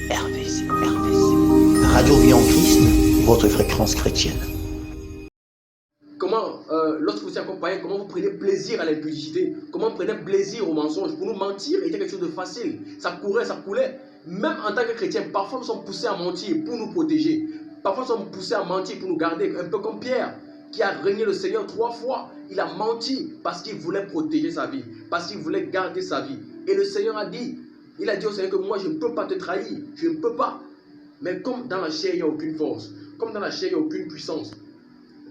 RVC. Radio Vie en Christ, votre fréquence chrétienne. Comment, lorsque vous êtes accompagné, comment vous prenez plaisir à l'impudicité, comment vous prenez plaisir au mensonge. Pour nous, mentir était quelque chose de facile. Ça courait, ça coulait. Même en tant que chrétien, parfois nous sommes poussés à mentir pour nous protéger. Parfois nous sommes poussés à mentir pour nous garder, un peu comme Pierre, qui a régné le Seigneur 3 fois. Il a menti parce qu'il voulait protéger sa vie, parce qu'il voulait garder sa vie. Et le Seigneur a dit, il a dit au Seigneur que moi je ne peux pas te trahir, je ne peux pas. Mais comme dans la chair, il n'y a aucune force, comme dans la chair, il n'y a aucune puissance,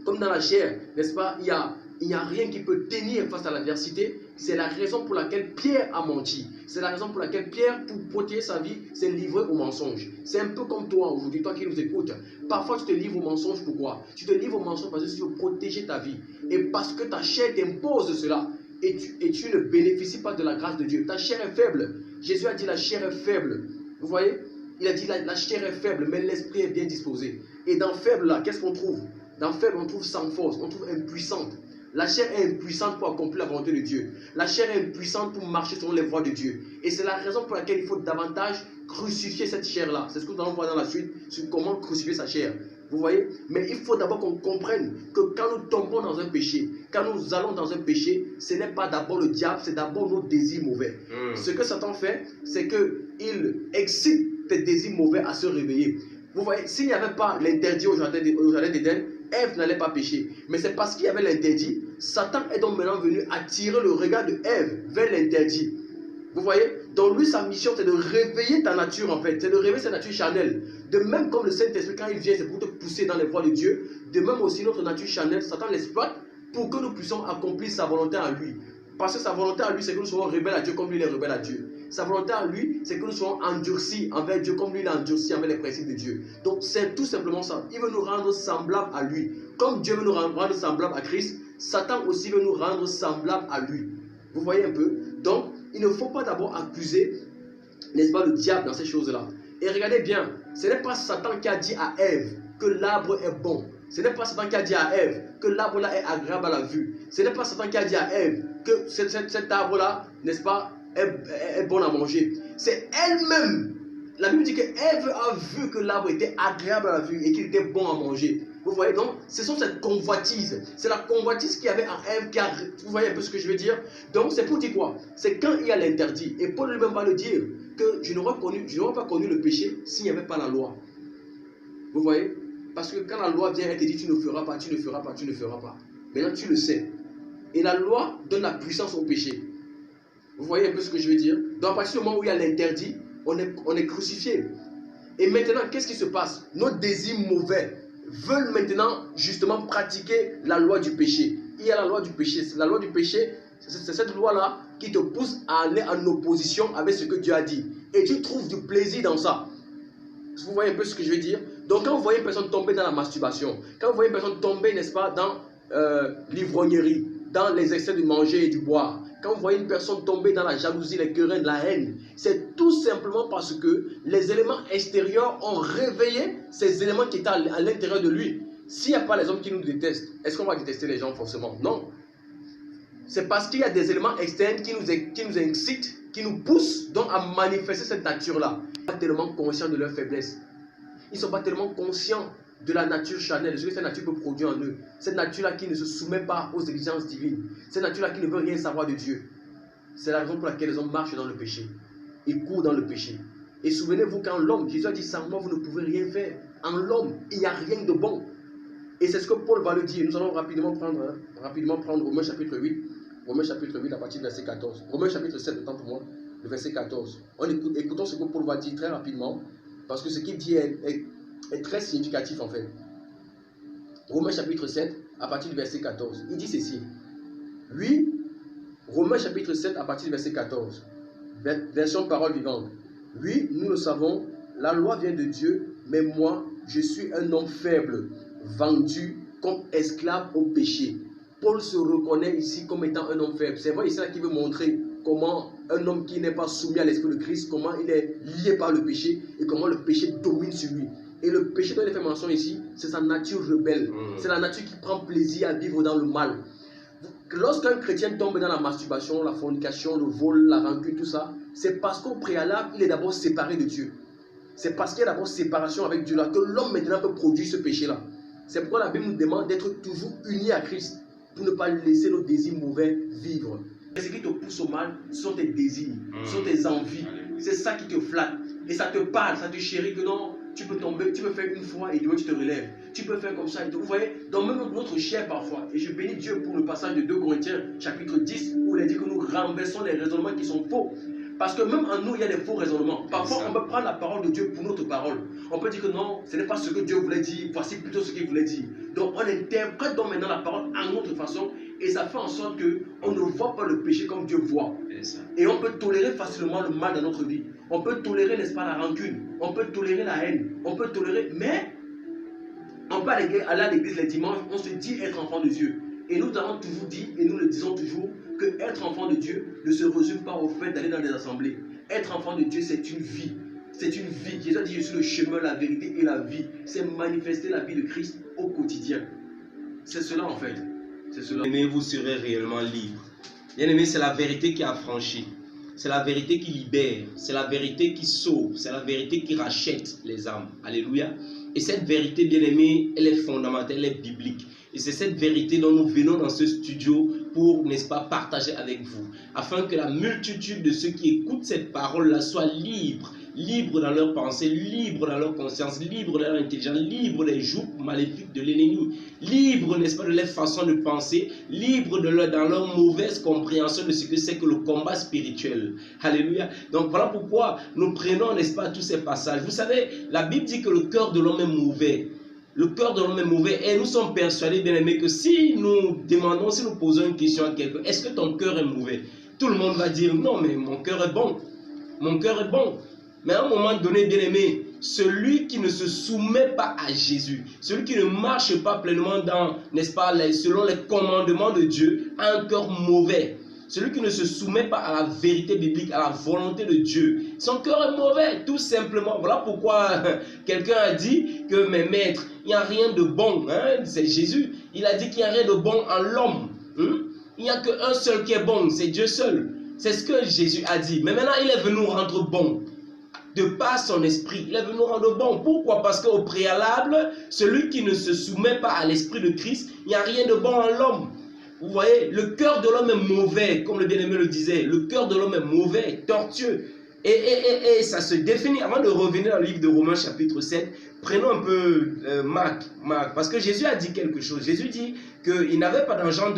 comme dans la chair, n'est-ce pas, il n'y a rien qui peut tenir face à l'adversité. C'est la raison pour laquelle Pierre a menti. C'est la raison pour laquelle Pierre, pour protéger sa vie, s'est livré au mensonge. C'est un peu comme toi aujourd'hui, toi qui nous écoutes. Parfois, tu te livres au mensonge. Pourquoi? Tu te livres au mensonge parce que tu veux protéger ta vie. Et parce que ta chair t'impose cela. Et tu ne bénéficies pas de la grâce de Dieu. Ta chair est faible. Jésus a dit la chair est faible. Vous voyez? Il a dit la chair est faible, mais l'esprit est bien disposé. Et dans faible, là, qu'est-ce qu'on trouve? Dans faible, on trouve sans force, on trouve impuissante. La chair est impuissante pour accomplir la volonté de Dieu. La chair est impuissante pour marcher selon les voies de Dieu. Et c'est la raison pour laquelle il faut davantage crucifier cette chair-là. C'est ce que nous allons voir dans la suite sur comment crucifier sa chair. Vous voyez? Mais il faut d'abord qu'on comprenne que quand nous tombons dans un péché, quand nous allons dans un péché, ce n'est pas d'abord le diable, c'est d'abord nos désirs mauvais. Ce que Satan fait, c'est qu'il excite tes désirs mauvais à se réveiller. Vous voyez, s'il n'y avait pas l'interdit au jardin d'Éden, Ève n'allait pas pécher. Mais c'est parce qu'il y avait l'interdit, Satan est donc maintenant venu attirer le regard de Ève vers l'interdit. Vous voyez? Donc lui, sa mission, c'est de réveiller ta nature en fait. C'est de réveiller sa nature charnelle. De même comme le Saint-Esprit, quand il vient, c'est pour te pousser dans les voies de Dieu. De même aussi, notre nature charnelle, Satan l'exploite pour que nous puissions accomplir sa volonté à lui. Parce que sa volonté à lui, c'est que nous soyons rebelles à Dieu comme lui, il est rebelle à Dieu. Sa volonté à lui, c'est que nous soyons endurcis envers Dieu comme lui, il est endurci envers les principes de Dieu. Donc c'est tout simplement ça. Il veut nous rendre semblables à lui. Comme Dieu veut nous rendre semblables à Christ, Satan aussi veut nous rendre semblables à lui. Vous voyez un peu? Donc, il ne faut pas d'abord accuser, n'est-ce pas, le diable dans ces choses-là. Et regardez bien, ce n'est pas Satan qui a dit à Ève que l'arbre est bon. Ce n'est pas Satan qui a dit à Ève que l'arbre-là est agréable à la vue. Ce n'est pas Satan qui a dit à Ève que cet arbre-là, n'est-ce pas, est bon à manger. C'est elle-même. La Bible dit que Ève a vu que l'arbre était agréable à la vue et qu'il était bon à manger. Vous voyez donc, ce sont cette convoitise. C'est la convoitise qu'il y avait en Ève qui a... Vous voyez un peu ce que je veux dire? Donc c'est pour dire quoi? C'est quand il y a l'interdit. Et Paul lui-même va le dire que je n'aurais pas connu le péché s'il n'y avait pas la loi. Vous voyez? Parce que quand la loi vient, elle te dit tu ne feras pas, tu ne feras pas, tu ne feras pas. Maintenant tu le sais. Et la loi donne la puissance au péché. Vous voyez un peu ce que je veux dire? Donc à partir du moment où il y a l'interdit, on est crucifié. Et maintenant, qu'est-ce qui se passe? Nos désirs mauvais veulent maintenant justement pratiquer la loi du péché. Il y a la loi du péché. La loi du péché, c'est cette loi-là qui te pousse à aller en opposition avec ce que Dieu a dit. Et tu trouves du plaisir dans ça. Vous voyez un peu ce que je veux dire? Donc quand vous voyez une personne tomber dans la masturbation, quand vous voyez une personne tomber, n'est-ce pas, dans l'ivrognerie, dans les excès de manger et du boire, quand vous voyez une personne tomber dans la jalousie, les querelles, la haine, c'est tout simplement parce que les éléments extérieurs ont réveillé ces éléments qui étaient à l'intérieur de lui. S'il n'y a pas les hommes qui nous détestent, est-ce qu'on va détester les gens forcément? Non. C'est parce qu'il y a des éléments externes qui nous incitent, qui nous poussent donc à manifester cette nature-là. Ils ne sont pas tellement conscients de leur faiblesse. Ils ne sont pas tellement conscients de la nature charnelle, de ce que cette nature peut produire en eux. Cette nature-là qui ne se soumet pas aux exigences divines. Cette nature-là qui ne veut rien savoir de Dieu. C'est la raison pour laquelle les hommes marchent dans le péché. Ils courent dans le péché. Et souvenez-vous qu'en l'homme, Jésus a dit, sans moi vous ne pouvez rien faire. En l'homme, il n'y a rien de bon. Et c'est ce que Paul va le dire. Nous allons rapidement prendre Romains chapitre 8. Romains chapitre 8 à partir du verset 14. Romains chapitre 7, autant pour moi, le verset 14. Écoutons ce que Paul va dire très rapidement. Parce que ce qu'il dit est très significatif en fait. Romains chapitre 7 à partir du verset 14. Il dit ceci. Oui, Romains chapitre 7 à partir du verset 14. Version parole vivante. Oui, nous le savons, la loi vient de Dieu, mais moi, je suis un homme faible, vendu comme esclave au péché. Paul se reconnaît ici comme étant un homme faible. C'est vrai, c'est là qu'il veut montrer comment un homme qui n'est pas soumis à l'esprit de Christ, comment il est lié par le péché et comment le péché domine sur lui. Et le péché dont il fait mention ici, c'est sa nature rebelle. C'est la nature qui prend plaisir à vivre dans le mal. Lorsqu'un chrétien tombe dans la masturbation, la fornication, le vol, la rancune, tout ça, c'est parce qu'au préalable, il est d'abord séparé de Dieu. C'est parce qu'il y a d'abord séparation avec Dieu là que l'homme maintenant peut produire ce péché-là. C'est pourquoi la Bible nous demande d'être toujours unis à Christ pour ne pas laisser nos désirs mauvais vivre. Et ce qui te pousse au mal sont tes désirs, sont tes envies. C'est ça qui te flatte. Et ça te parle, ça te chérit que non, tu peux tomber, tu peux faire une fois et demain tu te relèves. Tu peux faire comme ça. Et tout. Vous voyez, dans même notre chair parfois, et je bénis Dieu pour le passage de 2 Corinthiens, chapitre 10, où il a dit que nous renversons les raisonnements qui sont faux. Parce que même en nous, il y a des faux raisonnements. Parfois, on peut prendre la parole de Dieu pour notre parole. On peut dire que non, ce n'est pas ce que Dieu voulait dire, voici plutôt ce qu'il voulait dire. Donc, on interprète donc maintenant la parole à notre façon et ça fait en sorte qu'on ne voit pas le péché comme Dieu voit. Et on peut tolérer facilement le mal dans notre vie. On peut tolérer, n'est-ce pas, la rancune. On peut tolérer la haine. On peut tolérer, mais on peut aller à l'église les dimanches, on se dit être enfant de Dieu. Et nous avons toujours dit, et nous le disons toujours, que être enfant de Dieu ne se résume pas au fait d'aller dans des assemblées. Être enfant de Dieu, c'est une vie. C'est une vie. Jésus a dit, je suis le chemin, la vérité et la vie. C'est manifester la vie de Christ au quotidien. C'est cela en fait. C'est cela. Bien-aimé, vous serez réellement libre. Bien-aimé, c'est la vérité qui affranchit. C'est la vérité qui libère. C'est la vérité qui sauve. C'est la vérité qui rachète les âmes. Alléluia. Et cette vérité, bien-aimé, elle est fondamentale, elle est biblique. Et c'est cette vérité dont nous venons dans ce studio pour, n'est-ce pas, partager avec vous. Afin que la multitude de ceux qui écoutent cette parole-là soient libres. Libres dans leurs pensées, libres dans leur conscience, libres dans leur intelligence, libres des joutes maléfiques de l'ennemi, libres, n'est-ce pas, de leur façon de penser, libres dans leur mauvaise compréhension de ce que c'est que le combat spirituel. Alléluia. Donc voilà pourquoi nous prenons, n'est-ce pas, tous ces passages. Vous savez, la Bible dit que le cœur de l'homme est mauvais. Le cœur de l'homme est mauvais et nous sommes persuadés, bien aimés, que si nous demandons, si nous posons une question à quelqu'un, est-ce que ton cœur est mauvais? Tout le monde va dire non, mais mon cœur est bon. Mon cœur est bon. Mais à un moment donné, bien aimé, celui qui ne se soumet pas à Jésus, celui qui ne marche pas pleinement dans, n'est-ce pas, selon les commandements de Dieu, a un cœur mauvais. Celui qui ne se soumet pas à la vérité biblique, à la volonté de Dieu, son cœur est mauvais, tout simplement. Voilà pourquoi quelqu'un a dit que, mes maîtres, il n'y a rien de bon. Hein? C'est Jésus. Il a dit qu'il n'y a rien de bon en l'homme. Hein? Il n'y a qu'un seul qui est bon, c'est Dieu seul. C'est ce que Jésus a dit. Mais maintenant, il est venu nous rendre bon. De par son esprit, il est venu nous rendre bon. Pourquoi? Parce qu'au préalable, celui qui ne se soumet pas à l'esprit de Christ, il n'y a rien de bon en l'homme. Vous voyez, le cœur de l'homme est mauvais, comme le bien-aimé le disait. Le cœur de l'homme est mauvais, tortueux. Et ça se définit, avant de revenir dans le livre de Romains chapitre 7, prenons un peu Marc, parce que Jésus a dit quelque chose. Jésus dit qu'il n'avait pas d'argent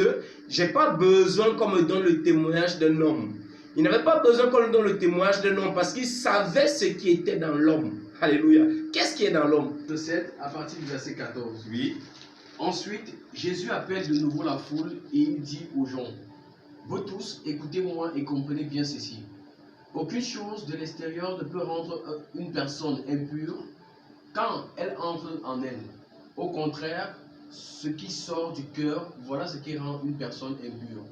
j'ai pas besoin qu'on me donne le témoignage d'un homme. Il n'avait pas besoin qu'on lui donne le témoignage d'un homme parce qu'il savait ce qui était dans l'homme. Alléluia. Qu'est-ce qui est dans l'homme? 7 à partir du verset 14. Oui. Ensuite, Jésus appelle de nouveau la foule et il dit aux gens, vous tous, écoutez-moi et comprenez bien ceci. Aucune chose de l'extérieur ne peut rendre une personne impure quand elle entre en elle. Au contraire, ce qui sort du cœur, voilà ce qui rend une personne impure.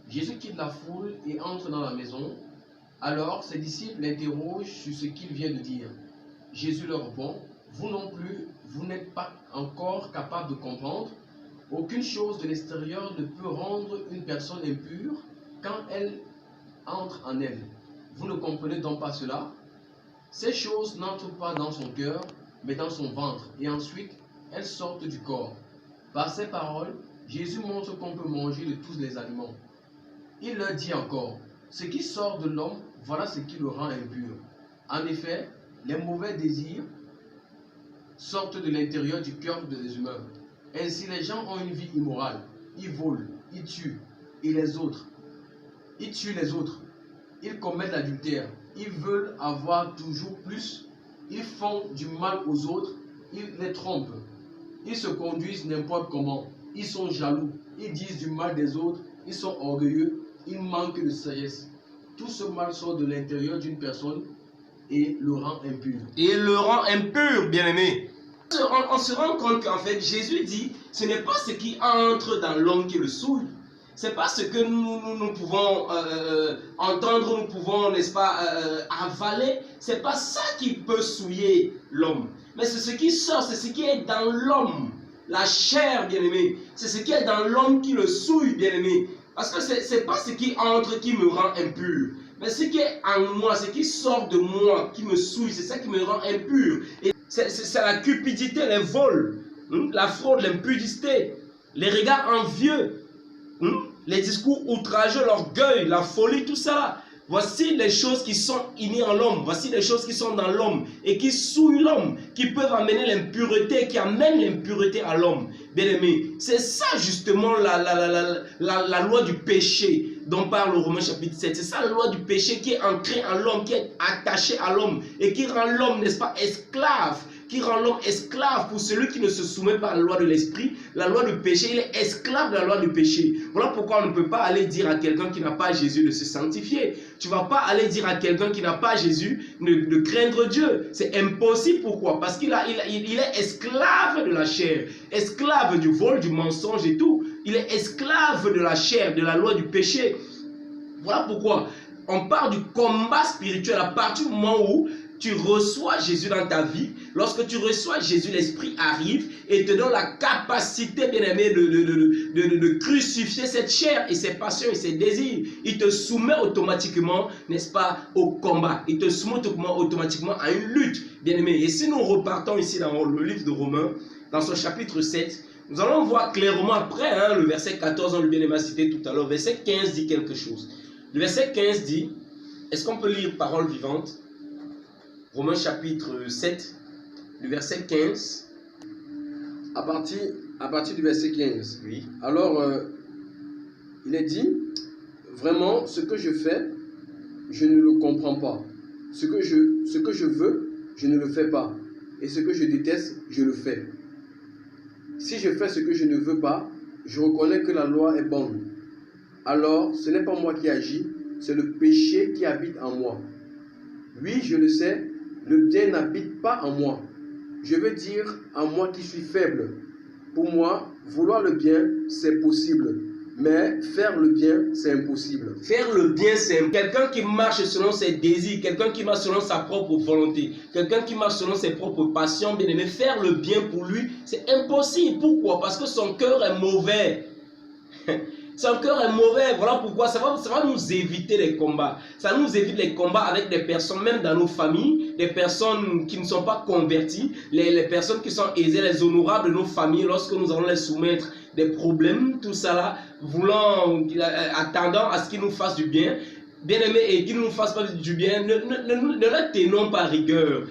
Jésus quitte la foule et entre dans la maison. Alors ses disciples l'interrogent sur ce qu'il vient de dire. Jésus leur répond, vous non plus, vous n'êtes pas encore capable de comprendre. Aucune chose de l'extérieur ne peut rendre une personne impure quand elle entre en elle. Vous ne comprenez donc pas cela? Ces choses n'entrent pas dans son cœur, mais dans son ventre, et ensuite elles sortent du corps. Par ces paroles, Jésus montre qu'on peut manger de tous les aliments. Il leur dit encore, ce qui sort de l'homme, voilà ce qui le rend impur. En effet, les mauvais désirs sortent de l'intérieur du cœur des humains. Ainsi, les gens ont une vie immorale. Ils volent, ils tuent, et les autres. Ils tuent les autres. Ils commettent l'adultère. Ils veulent avoir toujours plus. Ils font du mal aux autres. Ils les trompent. Ils se conduisent n'importe comment. Ils sont jaloux. Ils disent du mal des autres. Ils sont orgueilleux. Ils manquent de sagesse. Tout ce mal sort de l'intérieur d'une personne et le rend impur. Et le rend impur, bien-aimé. On se rend compte qu'en fait, Jésus dit, ce n'est pas ce qui entre dans l'homme qui le souille. Ce n'est pas ce que nous pouvons entendre, nous pouvons, n'est-ce pas, avaler. Ce n'est pas ça qui peut souiller l'homme. Mais c'est ce qui sort, c'est ce qui est dans l'homme. La chair, bien-aimé. C'est ce qui est dans l'homme qui le souille, bien-aimé. Parce que ce n'est pas ce qui entre qui me rend impur. Mais ce qui est en moi, ce qui sort de moi, qui me souille, c'est ça qui me rend impur. Et c'est la cupidité, les vols, la fraude, l'impudicité, les regards envieux, les discours outrageux, l'orgueil, la folie, tout ça. Voici les choses qui sont innées en l'homme. Voici les choses qui sont dans l'homme et qui souillent l'homme, qui peuvent amener l'impureté, qui amènent l'impureté à l'homme. Bien aimé, c'est ça justement la loi du péché dont parle Romains chapitre 7. C'est ça la loi du péché qui est ancrée en l'homme, qui est attachée à l'homme et qui rend l'homme, n'est-ce pas, esclave. Qui rend l'homme esclave pour celui qui ne se soumet pas à la loi de l'esprit. La loi du péché, il est esclave de la loi du péché. Voilà pourquoi on ne peut pas aller dire à quelqu'un qui n'a pas Jésus de se sanctifier. Tu ne vas pas aller dire à quelqu'un qui n'a pas Jésus de craindre Dieu. C'est impossible. Pourquoi? Parce qu'il est esclave de la chair, esclave du vol, du mensonge et tout. Il est esclave de la chair, de la loi du péché. Voilà pourquoi on parle du combat spirituel à partir du moment où tu reçois Jésus dans ta vie. Lorsque tu reçois Jésus, l'Esprit arrive et te donne la capacité, bien aimé, de crucifier cette chair et ses passions et ses désirs. Il te soumet automatiquement, n'est-ce pas, au combat. Il te soumet automatiquement à une lutte, bien aimé. Et si nous repartons ici dans le livre de Romains, dans son chapitre 7, nous allons voir clairement après, le verset 14, on le bien aimé a cité tout à l'heure. Verset 15 dit quelque chose. Le verset 15 dit, est-ce qu'on peut lire parole vivante? Romains chapitre 7, le verset 15. À partir du verset 15. Oui. Alors, il est dit, vraiment, ce que je fais, je ne le comprends pas. Ce que je veux, je ne le fais pas. Et ce que je déteste, je le fais. Si je fais ce que je ne veux pas, je reconnais que la loi est bonne. Alors, ce n'est pas moi qui agis, c'est le péché qui habite en moi. Oui, je le sais, le bien n'habite pas en moi. Je veux dire en moi qui suis faible. Pour moi, vouloir le bien, c'est possible. Mais faire le bien, c'est impossible. Faire le bien, c'est quelqu'un qui marche selon ses désirs, quelqu'un qui marche selon sa propre volonté, quelqu'un qui marche selon ses propres passions, bien aimé. Faire le bien pour lui, c'est impossible. Pourquoi? Parce que son cœur est mauvais. Son cœur est mauvais, voilà pourquoi ça va nous éviter les combats. Ça nous évite les combats avec des personnes, même dans nos familles, des personnes qui ne sont pas converties, les personnes qui sont aisées, les honorables de nos familles, lorsque nous allons les soumettre des problèmes, tout ça là, attendant à ce qu'ils nous fassent du bien, bien aimés, et qu'ils ne nous fassent pas du bien, ne leur tenons pas rigueur.